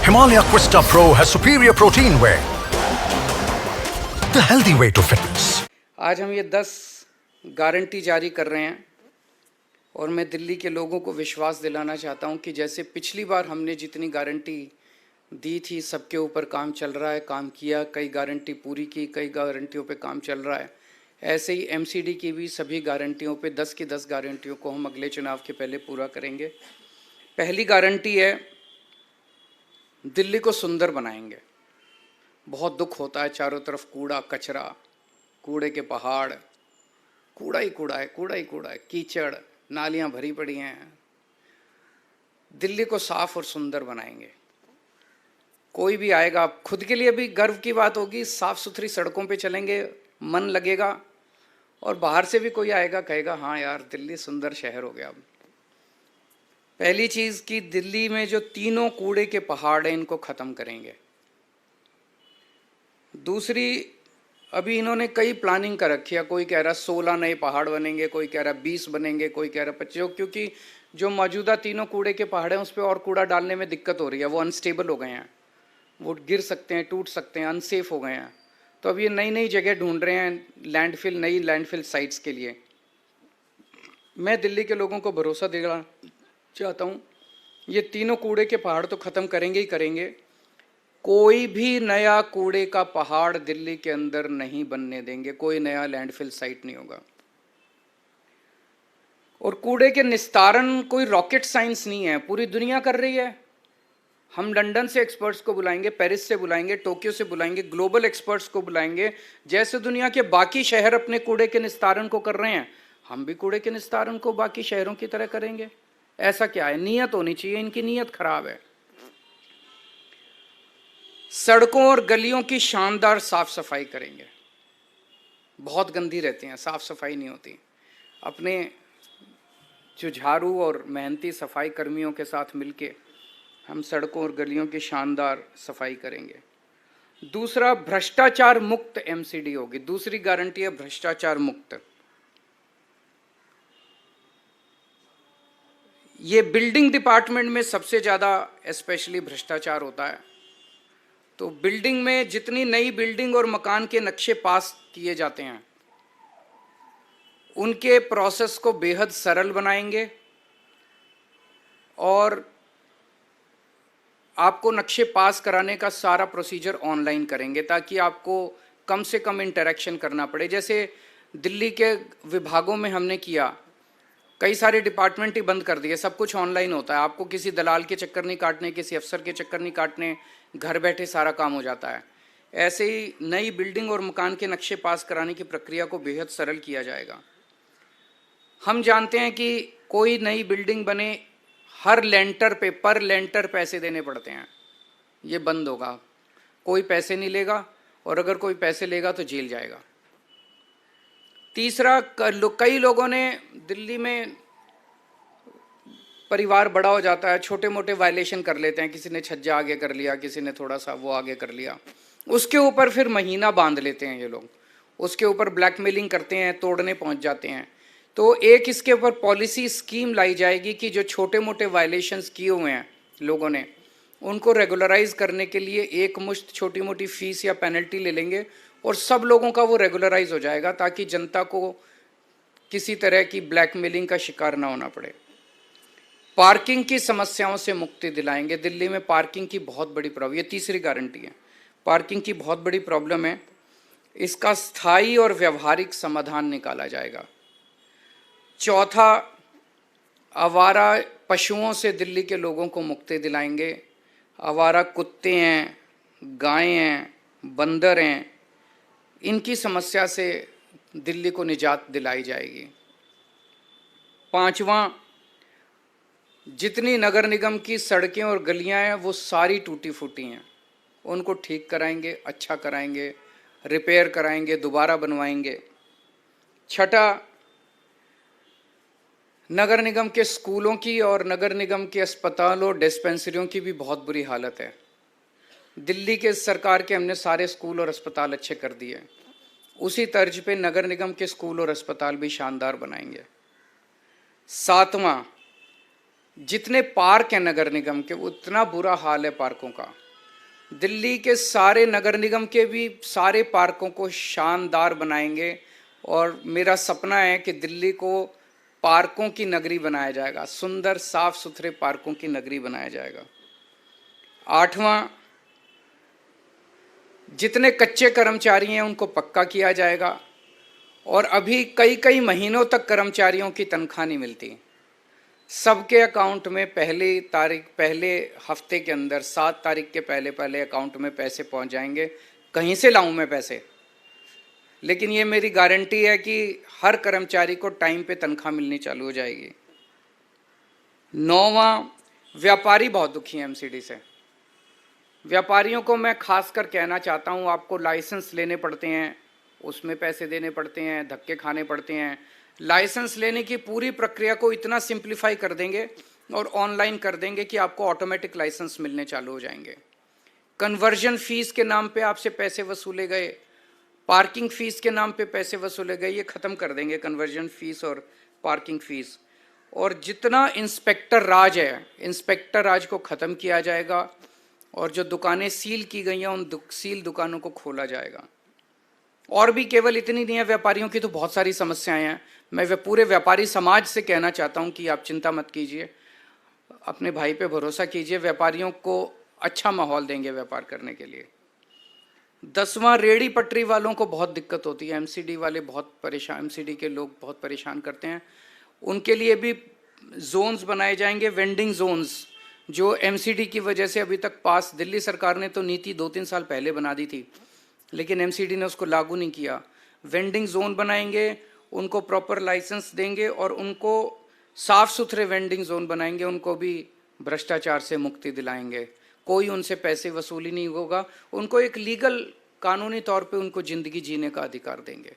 Himalaya Quista Pro has superior protein whey. The healthy way to fitness. आज हम ये 10 guarantee जारी कर रहे हैं और मैं दिल्ली के लोगों को विश्वास दिलाना चाहता हूं कि जैसे पिछली बार हमने जितनी गारंटी दी थी, सबके ऊपर काम चल रहा है, काम किया, कई गारंटी पूरी की, कई गारंटियों पे काम चल रहा है। ऐसे ही एमसीडी की भी सभी गारंटियों पे 10 की 10 गारंटियों को हम अगले चुनाव के पहले पूरा करेंगे। पहली गारंटी है, दिल्ली को सुंदर बनाएंगे। बहुत दुख होता है, चारों तरफ कूड़ा कचरा, कूड़े के पहाड़, कूड़ा ही कूड़ा है, कूड़ा ही कूड़ा है, कीचड़, नालियां भरी पड़ी हैं। दिल्ली को साफ और सुंदर बनाएंगे। कोई भी आएगा, खुद के लिए भी गर्व की बात होगी, साफ सुथरी सड़कों पे चलेंगे, मन लगेगा, और बाहर से भी कोई आएगा कहेगा हाँ यार दिल्ली सुंदर शहर हो गया। अब पहली चीज कि दिल्ली में जो तीनों कूड़े के पहाड़ हैं इनको खत्म करेंगे। दूसरी, अभी इन्होंने कई प्लानिंग कर रखी है, कोई कह रहा 16 नए पहाड़ बनेंगे, कोई कह रहा 20 बनेंगे, कोई कह रहा 25, क्योंकि जो मौजूदा तीनों कूड़े के पहाड़ हैं उस पर और कूड़ा डालने में दिक्कत हो रही है, वो अनस्टेबल हो गए हैं, वो गिर सकते हैं, टूट सकते हैं, अनसेफ हो गए हैं। तो अब ये नई नई जगह ढूंढ रहे हैं लैंडफिल, नई लैंडफिल साइट्स के लिए। मैं दिल्ली के लोगों को भरोसा दिलाना चाहता हूँ, ये तीनों कूड़े के पहाड़ तो ख़त्म करेंगे ही करेंगे। कोई भी नया कूड़े का पहाड़ दिल्ली के अंदर नहीं बनने देंगे, कोई नया लैंडफिल साइट नहीं होगा। और कूड़े के निस्तारण कोई रॉकेट साइंस नहीं है, पूरी दुनिया कर रही है। हम लंदन से एक्सपर्ट्स को बुलाएंगे, पेरिस से बुलाएंगे, टोक्यो से बुलाएंगे, ग्लोबल एक्सपर्ट्स को बुलाएंगे। जैसे दुनिया के बाकी शहर अपने कूड़े के निस्तारण को कर रहे हैं, हम भी कूड़े के निस्तारण को बाकी शहरों की तरह करेंगे। ऐसा क्या है, नीयत होनी चाहिए, इनकी नीयत खराब है। सड़कों और गलियों की शानदार साफ सफाई करेंगे। बहुत गंदी रहती हैं, साफ सफाई नहीं होती। अपने जो झाड़ू और मेहनती सफाई कर्मियों के साथ मिलके हम सड़कों और गलियों की शानदार सफाई करेंगे। दूसरा, भ्रष्टाचार मुक्त एमसीडी होगी। दूसरी गारंटी है भ्रष्टाचार मुक्त। ये बिल्डिंग डिपार्टमेंट में सबसे ज़्यादा स्पेशली भ्रष्टाचार होता है। तो बिल्डिंग में जितनी नई बिल्डिंग और मकान के नक्शे पास किए जाते हैं उनके प्रोसेस को बेहद सरल बनाएंगे और आपको नक्शे पास कराने का सारा प्रोसीजर ऑनलाइन करेंगे ताकि आपको कम से कम इंटरेक्शन करना पड़े। जैसे दिल्ली के विभागों में हमने किया, कई सारे डिपार्टमेंट ही बंद कर दिए, सब कुछ ऑनलाइन होता है। आपको किसी दलाल के चक्कर नहीं काटने, किसी अफसर के चक्कर नहीं काटने, घर बैठे सारा काम हो जाता है। ऐसे ही नई बिल्डिंग और मकान के नक्शे पास कराने की प्रक्रिया को बेहद सरल किया जाएगा। हम जानते हैं कि कोई नई बिल्डिंग बने, हर लेंटर पे पर लेंटर पैसे देने पड़ते हैं, ये बंद होगा। कोई पैसे नहीं लेगा और अगर कोई पैसे लेगा तो जेल जाएगा। तीसरा, कई लोगों ने दिल्ली में परिवार बड़ा हो जाता है, छोटे मोटे वायलेशन कर लेते हैं, किसी ने छज्जा आगे कर लिया, किसी ने थोड़ा सा वो आगे कर लिया, उसके ऊपर फिर महीना बांध लेते हैं ये लोग, उसके ऊपर ब्लैकमेलिंग करते हैं, तोड़ने पहुंच जाते हैं। तो एक इसके ऊपर पॉलिसी स्कीम लाई जाएगी कि जो छोटे मोटे वायलेशंस किए हुए हैं लोगों ने, उनको रेगुलराइज करने के लिए एक मुश्त छोटी मोटी फीस या पेनल्टी ले लेंगे और सब लोगों का वो रेगुलराइज हो जाएगा ताकि जनता को किसी तरह की ब्लैकमेलिंग का शिकार ना होना पड़े। पार्किंग की समस्याओं से मुक्ति दिलाएंगे। दिल्ली में पार्किंग की बहुत बड़ी प्रॉब्लम, ये तीसरी गारंटी है, पार्किंग की बहुत बड़ी प्रॉब्लम है, इसका स्थायी और व्यवहारिक समाधान निकाला जाएगा। चौथा, आवारा पशुओं से दिल्ली के लोगों को मुक्ति दिलाएंगे। आवारा कुत्ते हैं, गायें हैं, बंदर हैं, इनकी समस्या से दिल्ली को निजात दिलाई जाएगी। पांचवा, जितनी नगर निगम की सड़कें और गलियां हैं वो सारी टूटी फूटी हैं, उनको ठीक कराएंगे, अच्छा कराएंगे, रिपेयर कराएंगे, दोबारा बनवाएंगे। छठा, नगर निगम के स्कूलों की और नगर निगम के अस्पतालों और डिस्पेंसरियों की भी बहुत बुरी हालत है। दिल्ली के सरकार के हमने सारे स्कूल और अस्पताल अच्छे कर दिए, उसी तर्ज पे नगर निगम के स्कूल और अस्पताल भी शानदार बनाएंगे। सातवां, जितने पार्क हैं नगर निगम के, उतना बुरा हाल है पार्कों का। दिल्ली के सारे नगर निगम के भी सारे पार्कों को शानदार बनाएंगे और मेरा सपना है कि दिल्ली को पार्कों की नगरी बनाया जाएगा, सुंदर साफ सुथरे पार्कों की नगरी बनाया जाएगा। 8वां, जितने कच्चे कर्मचारी हैं उनको पक्का किया जाएगा और अभी कई कई महीनों तक कर्मचारियों की तनख्वाह नहीं मिलती। सबके अकाउंट में पहले हफ्ते के अंदर 7 तारीख के पहले अकाउंट में पैसे पहुंच जाएंगे। कहीं से लाऊं मैं पैसे, लेकिन ये मेरी गारंटी है कि हर कर्मचारी को टाइम पे तनख्वाह मिलनी चालू हो जाएगी। 9वां, व्यापारी बहुत दुखी हैं एमसीडी से। व्यापारियों को मैं खासकर कहना चाहता हूँ, आपको लाइसेंस लेने पड़ते हैं, उसमें पैसे देने पड़ते हैं, धक्के खाने पड़ते हैं। लाइसेंस लेने की पूरी प्रक्रिया को इतना सिंप्लीफाई कर देंगे और ऑनलाइन कर देंगे कि आपको ऑटोमेटिक लाइसेंस मिलने चालू हो जाएंगे। कन्वर्जन फीस के नाम पे आपसे पैसे वसूले गए, पार्किंग फीस के नाम पे पैसे वसूले गए, ये ख़त्म कर देंगे कन्वर्जन फीस और पार्किंग फीस। और जितना इंस्पेक्टर राज है, इंस्पेक्टर राज को ख़त्म किया जाएगा और जो दुकानें सील की गई हैं उन सील दुकानों को खोला जाएगा। और भी केवल इतनी नहीं है, व्यापारियों की तो बहुत सारी समस्याएं हैं। मैं पूरे व्यापारी समाज से कहना चाहता हूं कि आप चिंता मत कीजिए, अपने भाई पे भरोसा कीजिए, व्यापारियों को अच्छा माहौल देंगे व्यापार करने के लिए। 10वां, रेहड़ी पटरी वालों को बहुत दिक्कत होती है, एमसीडी वाले बहुत परेशान, एमसीडी के लोग बहुत परेशान करते हैं। उनके लिए भी जोन्स बनाए जाएंगे, वेंडिंग जोन्स, जो एमसीडी की वजह से अभी तक पास, दिल्ली सरकार ने तो नीति 2-3 साल पहले बना दी थी, लेकिन एमसीडी ने उसको लागू नहीं किया। वेंडिंग जोन बनाएंगे, उनको प्रॉपर लाइसेंस देंगे और उनको साफ सुथरे वेंडिंग जोन बनाएंगे, उनको भी भ्रष्टाचार से मुक्ति दिलाएंगे। कोई उनसे पैसे वसूली नहीं होगा, उनको एक लीगल कानूनी तौर पे उनको ज़िंदगी जीने का अधिकार देंगे।